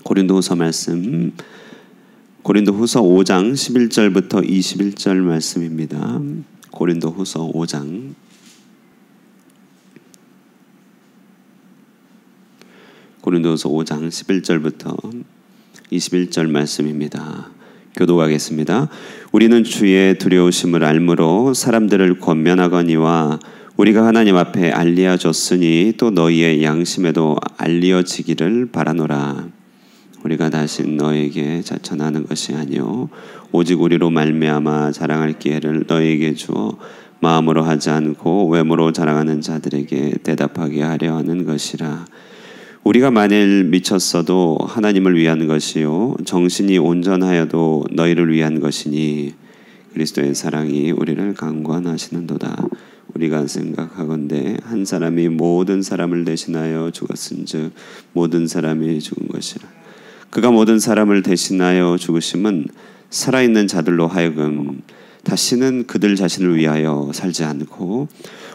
고린도후서 말씀, 고린도후서 5장 11절부터 21절 말씀입니다. 고린도후서 5장 11절부터 21절 말씀입니다. 교독하겠습니다. 우리는 주의 두려우심을 알므로 사람들을 권면하거니와 우리가 하나님 앞에 알리어졌으니 또 너희의 양심에도 알리어지기를 바라노라. 우리가 다시 너에게 자천하는 것이 아니요 오직 우리로 말미암아 자랑할 기회를 너에게 주어 마음으로 하지 않고 외모로 자랑하는 자들에게 대답하게 하려 하는 것이라. 우리가 만일 미쳤어도 하나님을 위한 것이요 정신이 온전하여도 너희를 위한 것이니 그리스도의 사랑이 우리를 강권하시는도다. 우리가 생각하건대 한 사람이 모든 사람을 대신하여 죽었은즉 모든 사람이 죽은 것이라. 그가 모든 사람을 대신하여 죽으심은 살아있는 자들로 하여금 다시는 그들 자신을 위하여 살지 않고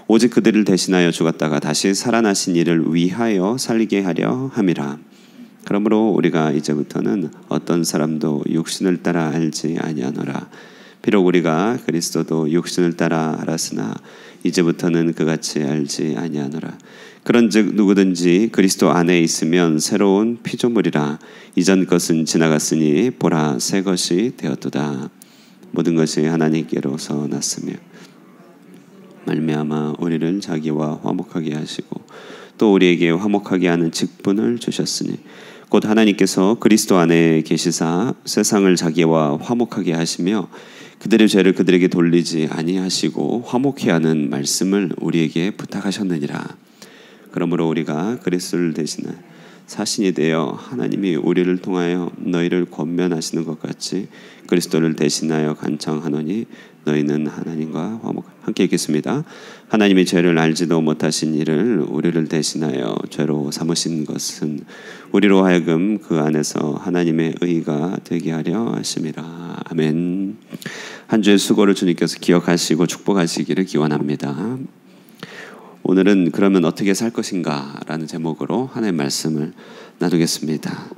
오직 그들을 대신하여 죽었다가 다시 살아나신 이를 위하여 살게 하려 함이라. 그러므로 우리가 이제부터는 어떤 사람도 육신을 따라 알지 아니하노라. 비록 우리가 그리스도도 육신을 따라 알았으나 이제부터는 그같이 알지 아니하노라. 그런즉 누구든지 그리스도 안에 있으면 새로운 피조물이라. 이전 것은 지나갔으니 보라 새 것이 되었도다. 모든 것이 하나님께로서 났으며 말미암아 우리를 자기와 화목하게 하시고 또 우리에게 화목하게 하는 직분을 주셨으니 곧 하나님께서 그리스도 안에 계시사 세상을 자기와 화목하게 하시며 그들의 죄를 그들에게 돌리지 아니하시고 화목케 하는 말씀을 우리에게 부탁하셨느니라. 그러므로 우리가 그리스도를 대신해 사신이 되어 하나님이 우리를 통하여 너희를 권면하시는 것 같이 그리스도를 대신하여 간청하노니 너희는 하나님과 함께 읽겠습니다. 하나님이 죄를 알지도 못하신 이를 우리를 대신하여 죄로 삼으신 것은 우리로 하여금 그 안에서 하나님의 의가 되게 하려 하심이라. 아멘. 한 주의 수고를 주님께서 기억하시고 축복하시기를 기원합니다. 오늘은 그러면 어떻게 살 것인가 라는 제목으로 하나님의 말씀을 나누겠습니다.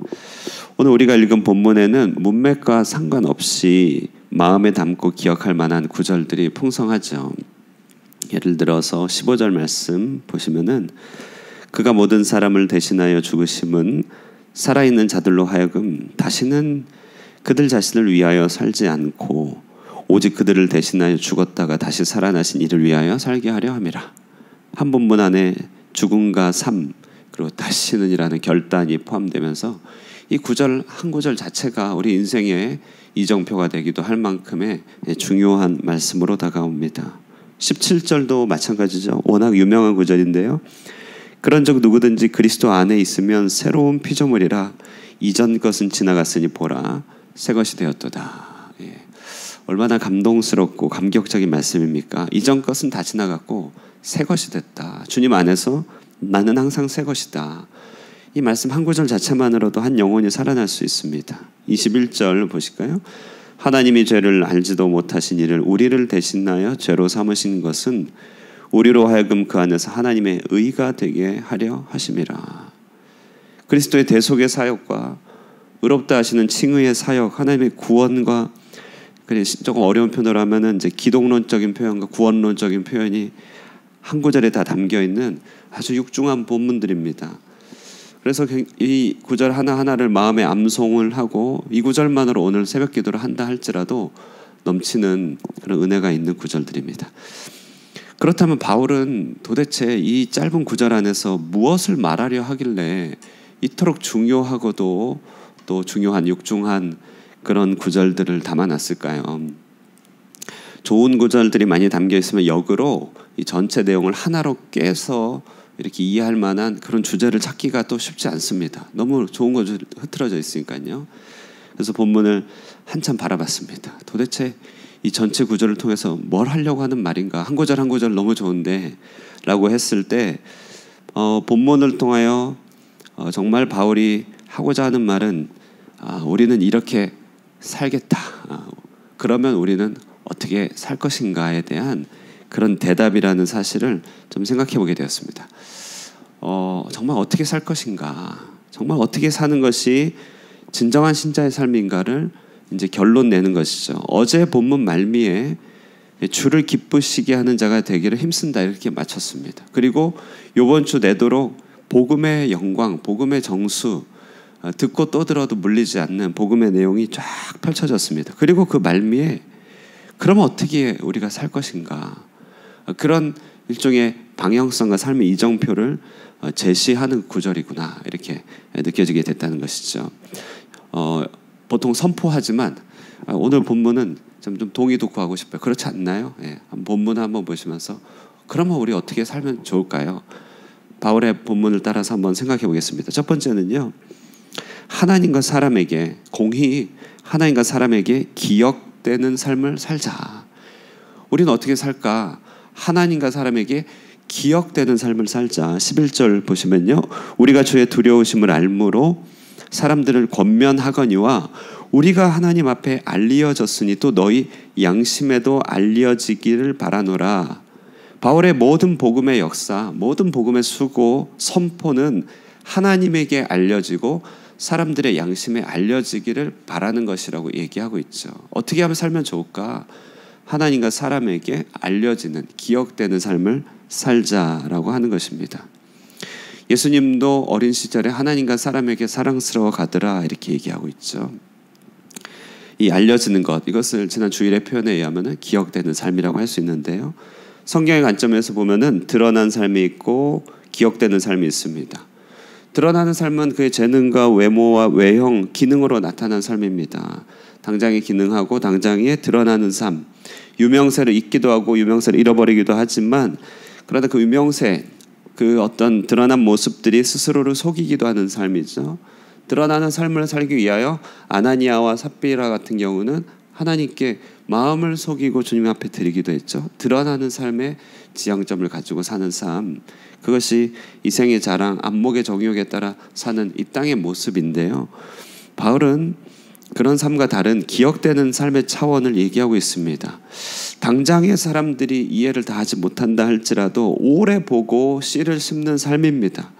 오늘 우리가 읽은 본문에는 문맥과 상관없이 마음에 담고 기억할 만한 구절들이 풍성하죠. 예를 들어서 15절 말씀 보시면은 그가 모든 사람을 대신하여 죽으심은 살아있는 자들로 하여금 다시는 그들 자신을 위하여 살지 않고 오직 그들을 대신하여 죽었다가 다시 살아나신 이를 위하여 살게 하려 함이라. 한 본문 안에 죽음과 삶 그리고 다시는 이라는 결단이 포함되면서 이 구절 한 구절 자체가 우리 인생의 이정표가 되기도 할 만큼의 중요한 말씀으로 다가옵니다. 17절도 마찬가지죠. 워낙 유명한 구절인데요. 그런즉 누구든지 그리스도 안에 있으면 새로운 피조물이라. 이전 것은 지나갔으니 보라 새 것이 되었도다. 얼마나 감동스럽고 감격적인 말씀입니까? 이전 것은 다 지나갔고 새 것이 됐다. 주님 안에서 나는 항상 새 것이다. 이 말씀 한 구절 자체만으로도 한 영혼이 살아날 수 있습니다. 21절 보실까요? 하나님이 죄를 알지도 못하신 이를 우리를 대신하여 죄로 삼으신 것은 우리로 하여금 그 안에서 하나님의 의가 되게 하려 하심이라. 그리스도의 대속의 사역과 의롭다 하시는 칭의의 사역, 하나님의 구원과 조금 어려운 표현으로 하면은 이제 기독론적인 표현과 구원론적인 표현이 한 구절에 다 담겨 있는 아주 육중한 본문들입니다. 그래서 이 구절 하나하나를 마음에 암송을 하고 이 구절만으로 오늘 새벽 기도를 한다 할지라도 넘치는 그런 은혜가 있는 구절들입니다. 그렇다면 바울은 도대체 이 짧은 구절 안에서 무엇을 말하려 하길래 이토록 중요하고도 또 중요한 육중한 그런 구절들을 담아놨을까요? 좋은 구절들이 많이 담겨 있으면 역으로 이 전체 내용을 하나로 깨서 이렇게 이해할 만한 그런 주제를 찾기가 또 쉽지 않습니다. 너무 좋은 것들이 흐트러져 있으니까요. 그래서 본문을 한참 바라봤습니다. 도대체 이 전체 구절을 통해서 뭘 하려고 하는 말인가? 한 구절 한 구절 너무 좋은데 라고 했을 때 본문을 통하여 정말 바울이 하고자 하는 말은 우리는 이렇게 살겠다. 그러면 우리는 어떻게 살 것인가에 대한 그런 대답이라는 사실을 좀 생각해 보게 되었습니다. 정말 어떻게 살 것인가? 정말 어떻게 사는 것이 진정한 신자의 삶인가를 이제 결론 내는 것이죠. 어제 본문 말미에 주를 기쁘시게 하는 자가 되기를 힘쓴다 이렇게 마쳤습니다. 그리고 이번 주 내도록 복음의 영광, 복음의 정수, 듣고 또 들어도 물리지 않는 복음의 내용이 쫙 펼쳐졌습니다. 그리고 그 말미에 그럼 어떻게 우리가 살 것인가, 그런 일종의 방향성과 삶의 이정표를 제시하는 구절이구나 이렇게 느껴지게 됐다는 것이죠. 보통 선포하지만 오늘 본문은 좀 동의도 구하고 싶어요. 그렇지 않나요? 예, 본문 한번 보시면서 그러면 우리 어떻게 살면 좋을까요? 바울의 본문을 따라서 한번 생각해 보겠습니다. 첫 번째는요, 하나님과 사람에게 공히 하나님과 사람에게 기억되는 삶을 살자. 우리는 어떻게 살까? 하나님과 사람에게 기억되는 삶을 살자. 11절 보시면요, 우리가 주의 두려우심을 알므로 사람들을 권면하거니와 우리가 하나님 앞에 알려졌으니 또 너희 양심에도 알려지기를 바라노라. 바울의 모든 복음의 역사, 모든 복음의 수고, 선포는 하나님에게 알려지고 사람들의 양심에 알려지기를 바라는 것이라고 얘기하고 있죠. 어떻게 하면 살면 좋을까? 하나님과 사람에게 알려지는, 기억되는 삶을 살자라고 하는 것입니다. 예수님도 어린 시절에 하나님과 사람에게 사랑스러워 가더라 이렇게 얘기하고 있죠. 이 알려지는 것, 이것을 지난 주일의 표현에 의하면 기억되는 삶이라고 할 수 있는데요, 성경의 관점에서 보면은 드러난 삶이 있고 기억되는 삶이 있습니다. 드러나는 삶은 그의 재능과 외모와 외형, 기능으로 나타난 삶입니다. 당장에 기능하고 당장에 드러나는 삶, 유명세를 잊기도 하고 유명세를 잃어버리기도 하지만, 그러나 그 유명세, 그 어떤 드러난 모습들이 스스로를 속이기도 하는 삶이죠. 드러나는 삶을 살기 위하여 아나니아와 삽비라 같은 경우는 하나님께 마음을 속이고 주님 앞에 드리기도 했죠. 드러나는 삶의 지향점을 가지고 사는 삶, 그것이 이생의 자랑, 안목의 정욕에 따라 사는 이 땅의 모습인데요, 바울은 그런 삶과 다른 기억되는 삶의 차원을 얘기하고 있습니다. 당장의 사람들이 이해를 다 하지 못한다 할지라도 오래 보고 씨를 심는 삶입니다.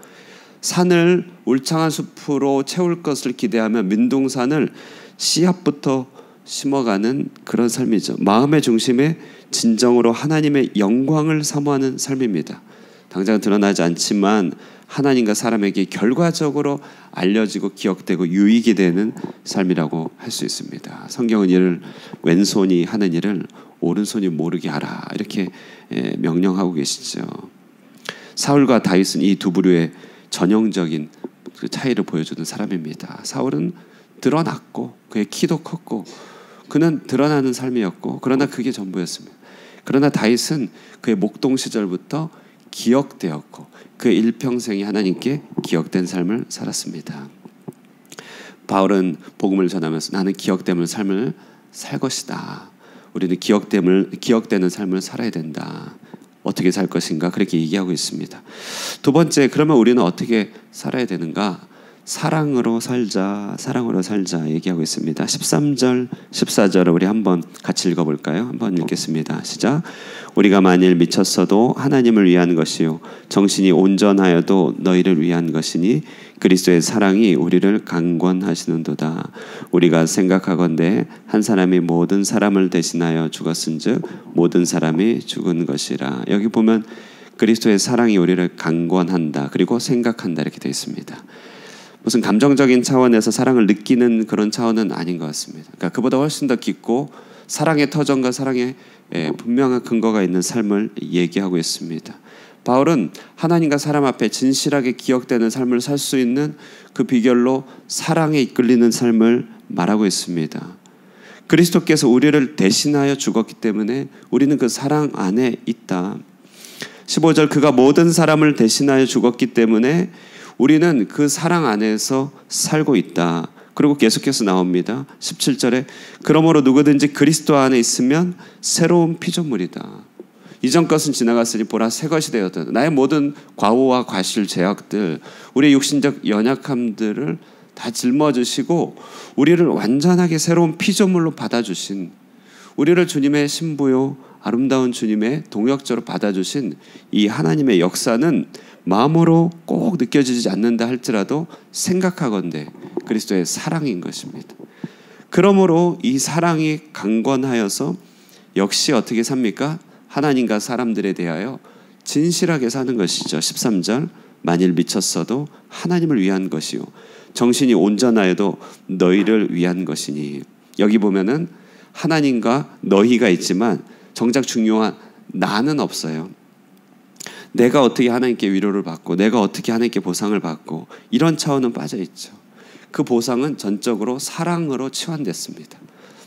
산을 울창한 숲으로 채울 것을 기대하며 민둥산을 씨앗부터 심어가는 그런 삶이죠. 마음의 중심에 진정으로 하나님의 영광을 사모하는 삶입니다. 당장 드러나지 않지만 하나님과 사람에게 결과적으로 알려지고 기억되고 유익이 되는 삶이라고 할 수 있습니다. 성경은 이를 왼손이 하는 일을 오른손이 모르게 하라 이렇게 명령하고 계시죠. 사울과 다윗은 이 두 부류의 전형적인 그 차이를 보여주는 사람입니다. 사울은 드러났고 그의 키도 컸고 그는 드러나는 삶이었고, 그러나 그게 전부였습니다. 그러나 다윗은 그의 목동 시절부터 기억되었고 그의 일평생이 하나님께 기억된 삶을 살았습니다. 바울은 복음을 전하면서 나는 기억되는 삶을 살 것이다. 우리는 기억되는 삶을 살아야 된다. 어떻게 살 것인가 그렇게 얘기하고 있습니다. 두 번째, 그러면 우리는 어떻게 살아야 되는가? 사랑으로 살자, 사랑으로 살자 얘기하고 있습니다. 13절, 14절을 우리 한번 같이 읽어볼까요? 한번 읽겠습니다. 시작. 우리가 만일 미쳤어도 하나님을 위한 것이요 정신이 온전하여도 너희를 위한 것이니 그리스도의 사랑이 우리를 강권하시는도다. 우리가 생각하건대 한 사람이 모든 사람을 대신하여 죽었은즉 모든 사람이 죽은 것이라. 여기 보면 그리스도의 사랑이 우리를 강권한다, 그리고 생각한다 이렇게 되어 있습니다. 무슨 감정적인 차원에서 사랑을 느끼는 그런 차원은 아닌 것 같습니다. 그러니까 그보다 훨씬 더 깊고 사랑의 터전과 사랑의 분명한 근거가 있는 삶을 얘기하고 있습니다. 바울은 하나님과 사람 앞에 진실하게 기억되는 삶을 살 수 있는 그 비결로 사랑에 이끌리는 삶을 말하고 있습니다. 그리스도께서 우리를 대신하여 죽었기 때문에 우리는 그 사랑 안에 있다. 15절, 그가 모든 사람을 대신하여 죽었기 때문에 우리는 그 사랑 안에서 살고 있다. 그리고 계속해서 나옵니다. 17절에 그러므로 누구든지 그리스도 안에 있으면 새로운 피조물이다. 이전 것은 지나갔으니 보라 새 것이 되었다. 나의 모든 과오와 과실, 죄악들, 우리의 육신적 연약함들을 다 짊어지시고 우리를 완전하게 새로운 피조물로 받아주신, 우리를 주님의 신부요 아름다운 주님의 동역자로 받아주신 이 하나님의 역사는 마음으로 꼭 느껴지지 않는다 할지라도 생각하건대 그리스도의 사랑인 것입니다. 그러므로 이 사랑이 강건하여서 역시 어떻게 삽니까? 하나님과 사람들에 대하여 진실하게 사는 것이죠. 13절 만일 미쳤어도 하나님을 위한 것이요 정신이 온전하여도 너희를 위한 것이니. 여기 보면은 하나님과 너희가 있지만 정작 중요한 나는 없어요. 내가 어떻게 하나님께 위로를 받고 내가 어떻게 하나님께 보상을 받고 이런 차원은 빠져있죠. 그 보상은 전적으로 사랑으로 치환됐습니다.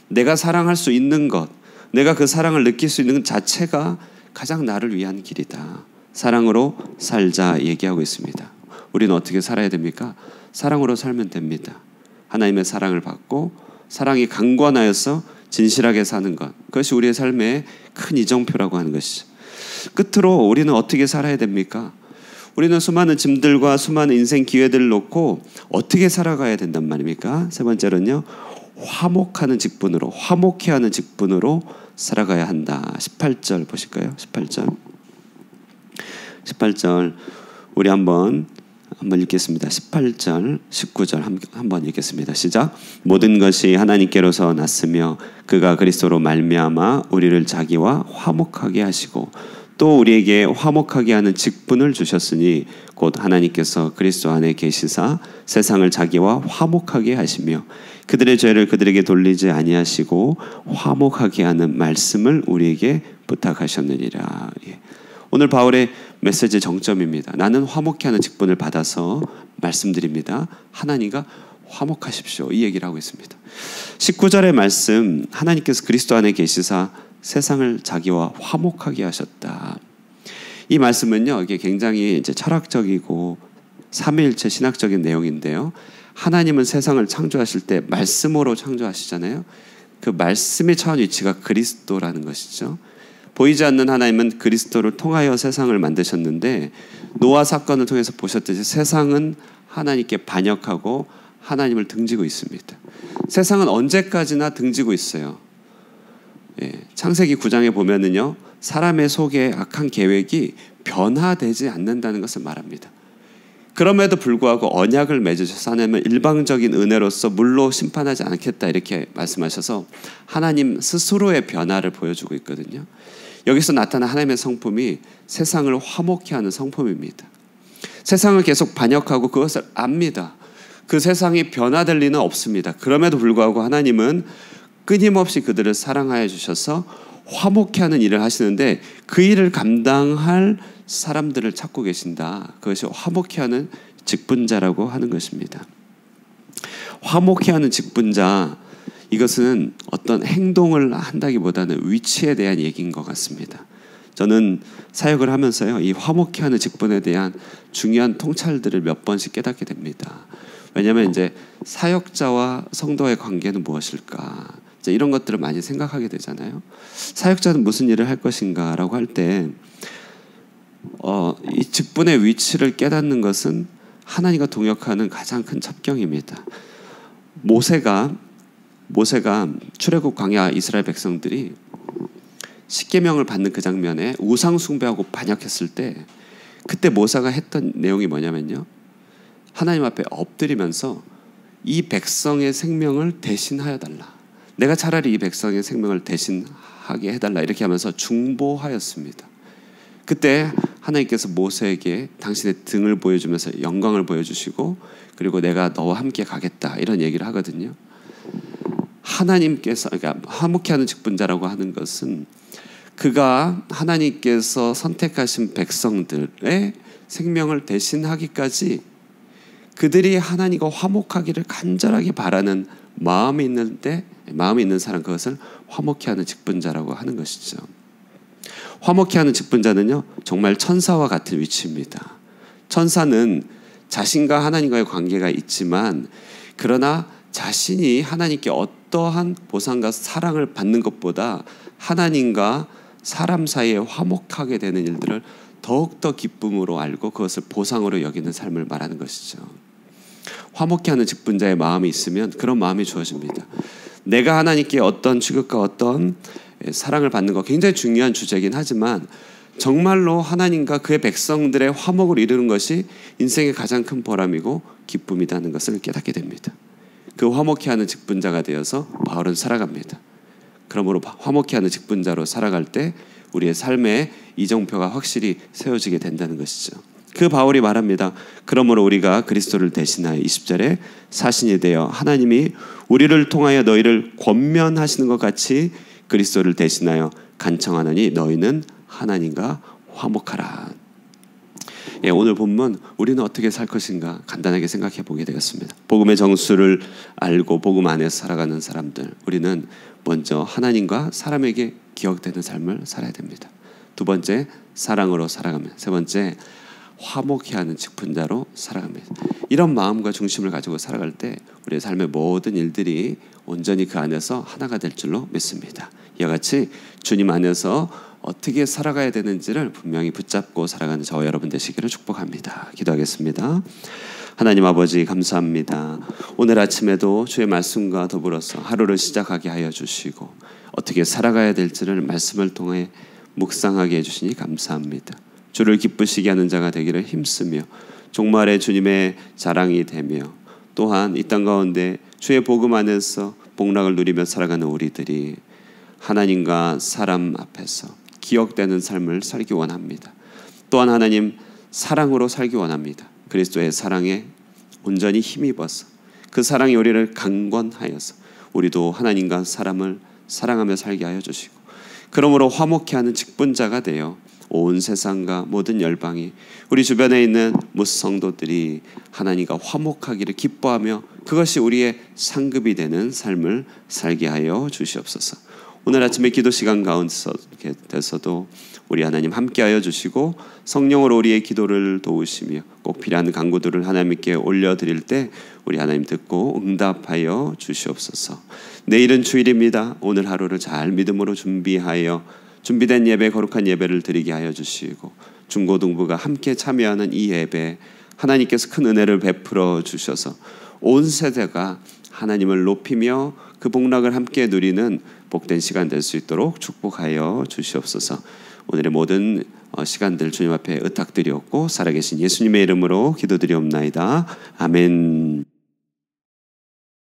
내가 사랑할 수 있는 것, 내가 그 사랑을 느낄 수 있는 것 자체가 가장 나를 위한 길이다. 사랑으로 살자 얘기하고 있습니다. 우리는 어떻게 살아야 됩니까? 사랑으로 살면 됩니다. 하나님의 사랑을 받고 사랑이 강권하여서 진실하게 사는 것, 그것이 우리의 삶의 큰 이정표라고 하는 것이죠. 끝으로 우리는 어떻게 살아야 됩니까? 우리는 수많은 짐들과 수많은 인생 기회들을 놓고 어떻게 살아가야 된단 말입니까? 세 번째로는요, 화목하는 직분으로, 화목해하는 직분으로 살아가야 한다. 18절 보실까요? 18절 우리 한번 읽겠습니다. 18절, 19절 한번 읽겠습니다. 시작. 모든 것이 하나님께로서 났으며 그가 그리스도로 말미암아 우리를 자기와 화목하게 하시고 또 우리에게 화목하게 하는 직분을 주셨으니 곧 하나님께서 그리스도 안에 계시사 세상을 자기와 화목하게 하시며 그들의 죄를 그들에게 돌리지 아니하시고 화목하게 하는 말씀을 우리에게 부탁하셨느니라. 예. 오늘 바울의 메시지 정점입니다. 나는 화목케 하는 직분을 받아서 말씀드립니다. 하나님과 화목하십시오. 이 얘기를 하고 있습니다. 19절의 말씀, 하나님께서 그리스도 안에 계시사 세상을 자기와 화목하게 하셨다. 이 말씀은요, 이게 굉장히 이제 철학적이고 삼위일체 신학적인 내용인데요. 하나님은 세상을 창조하실 때 말씀으로 창조하시잖아요. 그 말씀의 차원 위치가 그리스도라는 것이죠. 보이지 않는 하나님은 그리스도를 통하여 세상을 만드셨는데 노아 사건을 통해서 보셨듯이 세상은 하나님께 반역하고 하나님을 등지고 있습니다. 세상은 언제까지나 등지고 있어요. 예, 창세기 9장에 보면은요, 사람의 속에 악한 계획이 변화되지 않는다는 것을 말합니다. 그럼에도 불구하고 언약을 맺으셔서 하나님은 일방적인 은혜로서 물로 심판하지 않겠다 이렇게 말씀하셔서 하나님 스스로의 변화를 보여주고 있거든요. 여기서 나타난 하나님의 성품이 세상을 화목케 하는 성품입니다. 세상을 계속 반역하고 그것을 압니다. 그 세상이 변화될 리는 없습니다. 그럼에도 불구하고 하나님은 끊임없이 그들을 사랑하여 주셔서 화목케 하는 일을 하시는데 그 일을 감당할 사람들을 찾고 계신다. 그것이 화목케 하는 직분자라고 하는 것입니다. 화목케 하는 직분자, 이것은 어떤 행동을 한다기보다는 위치에 대한 얘기인 것 같습니다. 저는 사역을 하면서요, 이 화목케 하는 직분에 대한 중요한 통찰들을 몇 번씩 깨닫게 됩니다. 왜냐하면 이제 사역자와 성도의 관계는 무엇일까? 이제 이런 것들을 많이 생각하게 되잖아요. 사역자는 무슨 일을 할 것인가라고 할 때, 이 직분의 위치를 깨닫는 것은 하나님과 동역하는 가장 큰 첩경입니다. 모세가 출애굽 광야 이스라엘 백성들이 십계명을 받는 그 장면에 우상 숭배하고 반역했을 때 그때 모세가 했던 내용이 뭐냐면요, 하나님 앞에 엎드리면서 이 백성의 생명을 대신하여 달라. 내가 차라리 이 백성의 생명을 대신하게 해달라 이렇게 하면서 중보하였습니다. 그때 하나님께서 모세에게 당신의 등을 보여주면서 영광을 보여주시고 그리고 내가 너와 함께 가겠다 이런 얘기를 하거든요. 하나님께서, 그러니까 화목케 하는 직분자라고 하는 것은 그가 하나님께서 선택하신 백성들의 생명을 대신하기까지 그들이 하나님과 화목하기를 간절하게 바라는 마음이 있는 사람, 그것을 화목케 하는 직분자라고 하는 것이죠. 화목케 하는 직분자는요, 정말 천사와 같은 위치입니다. 천사는 자신과 하나님과의 관계가 있지만 그러나 자신이 하나님께 어떠한 보상과 사랑을 받는 것보다 하나님과 사람 사이에 화목하게 되는 일들을 더욱더 기쁨으로 알고 그것을 보상으로 여기는 삶을 말하는 것이죠. 화목케 하는 직분자의 마음이 있으면 그런 마음이 주어집니다. 내가 하나님께 어떤 취급과 어떤 사랑을 받는 거 굉장히 중요한 주제이긴 하지만 정말로 하나님과 그의 백성들의 화목을 이루는 것이 인생의 가장 큰 보람이고 기쁨이라는 것을 깨닫게 됩니다. 그 화목해 하는 직분자가 되어서 바울은 살아갑니다. 그러므로 화목해 하는 직분자로 살아갈 때 우리의 삶의 이정표가 확실히 세워지게 된다는 것이죠. 그 바울이 말합니다. 그러므로 우리가 그리스도를 대신하여 20절에 사신이 되어 하나님이 우리를 통하여 너희를 권면하시는 것 같이 그리스도를 대신하여 간청하느니 너희는 하나님과 화목하라. 오늘 본문 우리는 어떻게 살 것인가 간단하게 생각해 보게 되었습니다. 복음의 정수를 알고 복음 안에서 살아가는 사람들, 우리는 먼저 하나님과 사람에게 기억되는 삶을 살아야 됩니다. 두 번째, 사랑으로 살아가면, 세 번째, 화목해 하는 직분자로 살아갑니다. 이런 마음과 중심을 가지고 살아갈 때 우리의 삶의 모든 일들이 온전히 그 안에서 하나가 될 줄로 믿습니다. 이와 같이 주님 안에서 어떻게 살아가야 되는지를 분명히 붙잡고 살아가는 저와 여러분 되시기를 축복합니다. 기도하겠습니다. 하나님 아버지 감사합니다. 오늘 아침에도 주의 말씀과 더불어서 하루를 시작하게 하여 주시고 어떻게 살아가야 될지를 말씀을 통해 묵상하게 해주시니 감사합니다. 주를 기쁘시게 하는 자가 되기를 힘쓰며 종말에 주님의 자랑이 되며 또한 이 땅 가운데 주의 복음 안에서 복락을 누리며 살아가는 우리들이 하나님과 사람 앞에서 기억되는 삶을 살기 원합니다. 또한 하나님 사랑으로 살기 원합니다. 그리스도의 사랑에 온전히 힘입어서 그 사랑이 우리를 강권하여서 우리도 하나님과 사람을 사랑하며 살게 하여 주시고 그러므로 화목해 하는 직분자가 되어 온 세상과 모든 열방이 우리 주변에 있는 무성도들이 하나님과 화목하기를 기뻐하며 그것이 우리의 상급이 되는 삶을 살게 하여 주시옵소서. 오늘 아침에 기도 시간 가운데서도 우리 하나님 함께하여 주시고 성령으로 우리의 기도를 도우시며 꼭 필요한 간구들을 하나님께 올려드릴 때 우리 하나님 듣고 응답하여 주시옵소서. 내일은 주일입니다. 오늘 하루를 잘 믿음으로 준비하여 준비된 예배, 거룩한 예배를 드리게 하여 주시고 중고등부가 함께 참여하는 이 예배 하나님께서 큰 은혜를 베풀어 주셔서 온 세대가 하나님을 높이며 그 복락을 함께 누리는 복된 시간 될 수 있도록 축복하여 주시옵소서. 오늘의 모든 시간들 주님 앞에 의탁드리옵고 살아계신 예수님의 이름으로 기도드리옵나이다. 아멘.